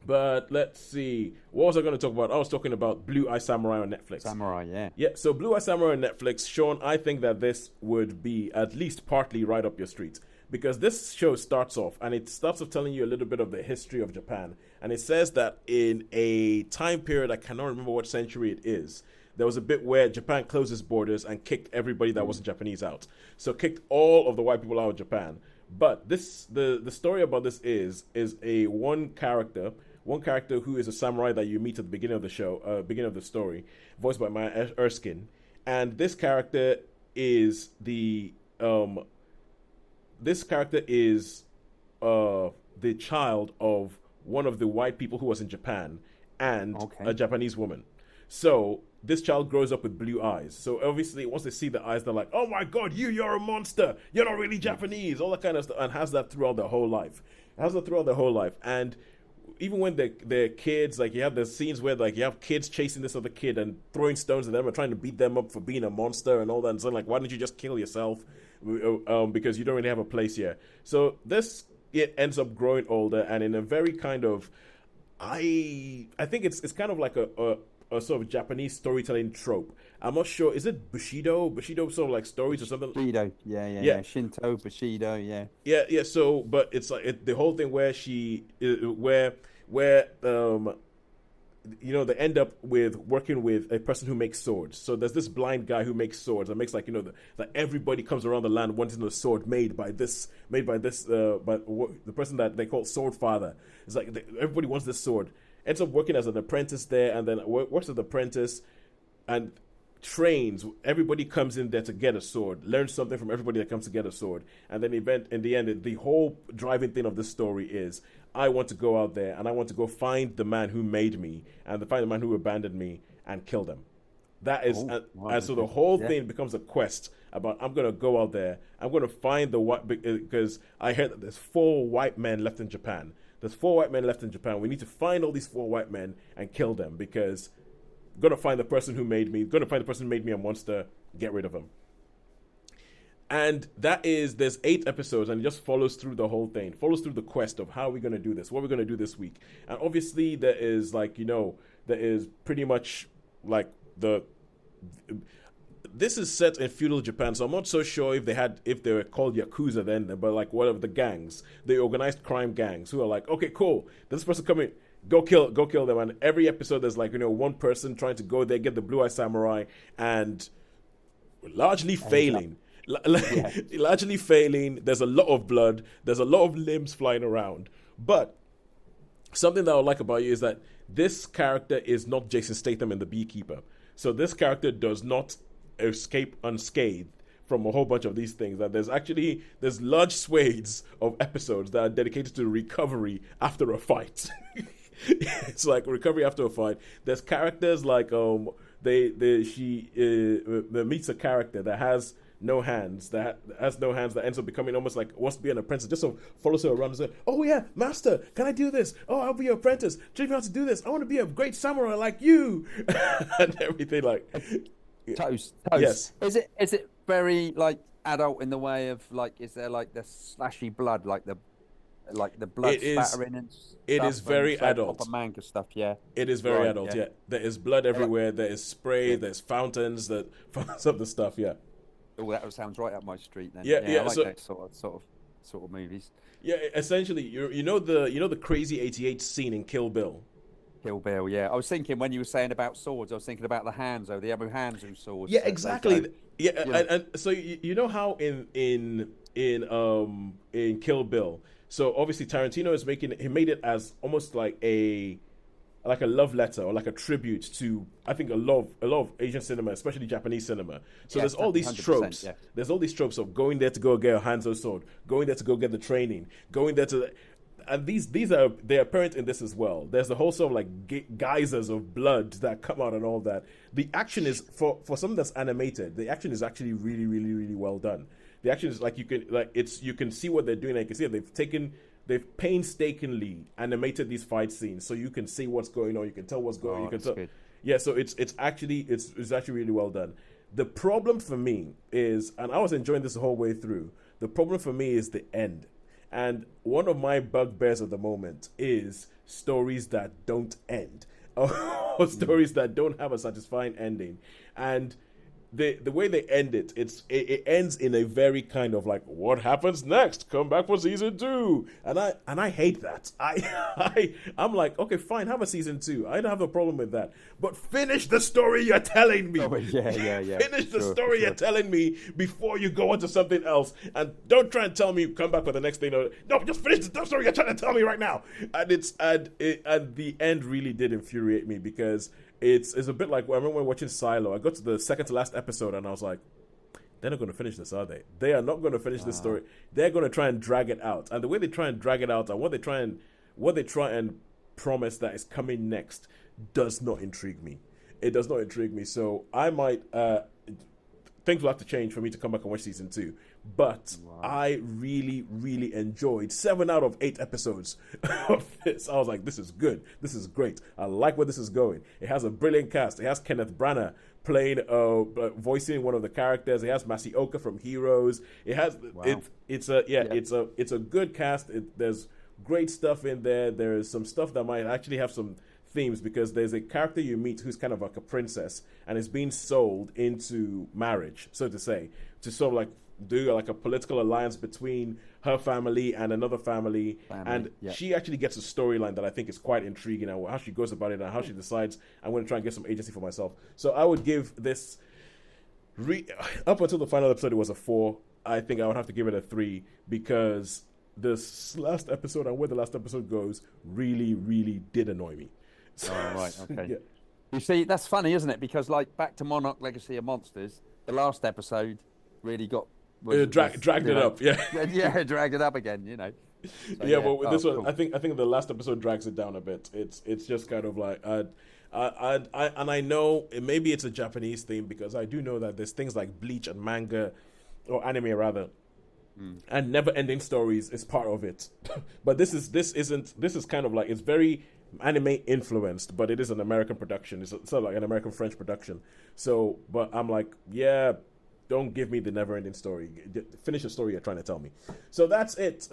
But let's see. What was I going to talk about? I was talking about Blue Eye Samurai on Netflix. Samurai, yeah. Yeah, so Blue Eye Samurai on Netflix, Sean, I think that this would be at least partly right up your street. Because this show starts off, and it starts off telling you a little bit of the history of Japan. And it says that in a time period, I cannot remember what century it is, there was a bit where Japan closed its borders and kicked everybody that wasn't Japanese out. So kicked all of the white people out of Japan. But the story about this is a one character who is a samurai that you meet at the beginning of the show, beginning of the story, voiced by Maya Erskine, and um, this character is the child of one of the white people who was in Japan and Okay. a Japanese woman. So this child grows up with blue eyes. So obviously, once they see the eyes, they're like, "Oh my God, you're a monster. You're not really Japanese." All that kind of stuff, and has that throughout their whole life. Has that throughout their whole life, and even when they're kids, like you have the scenes where like you have kids chasing this other kid and throwing stones at them and trying to beat them up for being a monster and all that. And so like, why don't you just kill yourself? Because you don't really have a place here. So this it ends up growing older and in a very kind of I think it's kind of like a sort of Japanese storytelling trope. I'm not sure. Is it Bushido? Bushido sort of like stories or something? Bushido, yeah, yeah, Yeah, yeah. Shinto, Bushido, yeah. yeah. So, but it's like the whole thing where where they end up with working with a person who makes swords. So there's this blind guy who makes swords and makes like that everybody comes around the land wanting a sword by the person that they call Sword Father. It's like everybody wants this sword. Ends up working as an apprentice there, and then works as an apprentice and trains. Everybody comes in there to get a sword, learns something from everybody that comes to get a sword, and then in the end, the whole driving thing of this story is I want to go out there and I want to go find the man who made me and to find the man who abandoned me and kill them. That is, Oh, wow, and so the okay. whole Yeah. thing becomes a quest about I'm gonna go out there. I'm gonna find the white because I heard that there's 4 white men left in Japan. There's 4 white men left in Japan. We need to find all these 4 white men and kill them because I'm gonna find the person who made me. Gonna find the person who made me a monster. Get rid of him. And there's 8 episodes and it just follows through the whole thing, follows through the quest of how we're going to do this, what we're going to do this week. And obviously there is there is pretty much like this is set in feudal Japan, so I'm not so sure if they were called Yakuza then, but like whatever the gangs, the organized crime gangs who are like, okay, cool, this person coming, go kill them. And every episode there's like, one person trying to go there, get the blue eye samurai and largely And failing. yeah. Largely failing. There's a lot of blood. There's a lot of limbs flying around. But something that I like about you is that this character is not Jason Statham in The Beekeeper. So this character does not escape unscathed from a whole bunch of these things. That there's large swathes of episodes that are dedicated to recovery after a fight. It's like recovery after a fight. There's characters like she meets a character that has no hands, that ends up becoming almost like wants to be an apprentice, just so follows her around and says, "Oh yeah, master, can I do this? Oh, I'll be your apprentice. Teach me how to do this. I want to be a great samurai like you," and everything like. Toast, Yes, toast. Is it very like adult in the way of like is there like the slashy blood like the blood it is. spattering and It stuff is and very so proper adult. manga stuff? Yeah, It is very right. adult. Yeah, Yeah, there is blood I like, everywhere. There is spray. yeah. There's fountains. That fountains of the stuff. Yeah, Oh, that sounds right up my street then. yeah, Yeah, I yeah. like So those sort of movies. yeah, essentially, you know the crazy 88 scene in Kill Bill. Kill Bill. Yeah, I was thinking when you were saying about swords, I was thinking about the Hanzo, the Abu Hanzo swords Yeah, that they go. exactly. Yeah, You know, and so you know how in Kill Bill. So obviously Tarantino he made it as almost like a love letter or like a tribute to I think a lot of Asian cinema, especially Japanese cinema. So yeah, there's all these 100%. tropes. Yeah, There's all these tropes of going there to go get a Hanzo sword, going there to go get the training, going there to and they're apparent in this as well. There's the whole sort of like geysers of blood that come out and all that. The action is for something that's animated. The action is actually really, really, really well done. The action is like you can see what they're doing. You can see that they've painstakingly animated these fight scenes, so you can see what's going on. You can tell what's going. You oh, can that's tell. good. Yeah, so it's actually really well done. The problem for me is, and I was enjoying this the whole way through. The problem for me is the end. And one of my bugbears at the moment is stories that don't end, or stories that don't have a satisfying ending. And the way they end it, it ends in a very kind of like, what happens next? Come back for season 2, and I hate that. I'm like, okay, fine, have a season 2. I don't have a problem with that, but finish the story you're telling me. Oh, yeah. Finish the story you're telling me before you go on to something else, and don't try and tell me come back for the next thing. No, just finish the story you're trying to tell me right now. And the end really did infuriate me because it's a bit like, I remember watching Silo. I got to the second to last episode and I was like, they're not going to finish this, are they? They are not going to finish this story. They're going to try and drag it out. And the way they try and drag it out and what they try and promise that is coming next does not intrigue me. It does not intrigue me. So I might things will have to change for me to come back and watch season 2. But I really, really enjoyed 7 out of 8 episodes of this. I was like, this is good. This is great. I like where this is going. It has a brilliant cast. It has Kenneth Branagh playing, voicing one of the characters. It has Masioka from Heroes. It has, it's a good cast. There's great stuff in there. There's some stuff that might actually have some themes, because there's a character you meet who's kind of like a princess and is being sold into marriage, so to say, to sort of like do like a political alliance between her family and another family. And she actually gets a storyline that I think is quite intriguing, and how she goes about it and how she decides, I'm going to try and get some agency for myself. So I would give this, up until the final episode, it was a 4. I think I would have to give it a 3, because this last episode and where the last episode goes really, really did annoy me. Oh, right, okay. Yeah. You see, that's funny, isn't it? Because, like, back to Monarch Legacy of Monsters, the last episode really got... dragged it up, yeah. Yeah, dragged it up again, So, yeah, but with this one, cool. I think the last episode drags it down a bit. It's just kind of like... and I know, maybe it's a Japanese theme, because I do know that there's things like Bleach and manga, or anime rather, and never-ending stories is part of it. But this is kind of like, it's very anime influenced, but it is an American production. It's sort of like an American French production. So, but I'm like, yeah, don't give me the never-ending story. Finish the story you're trying to tell me. So that's it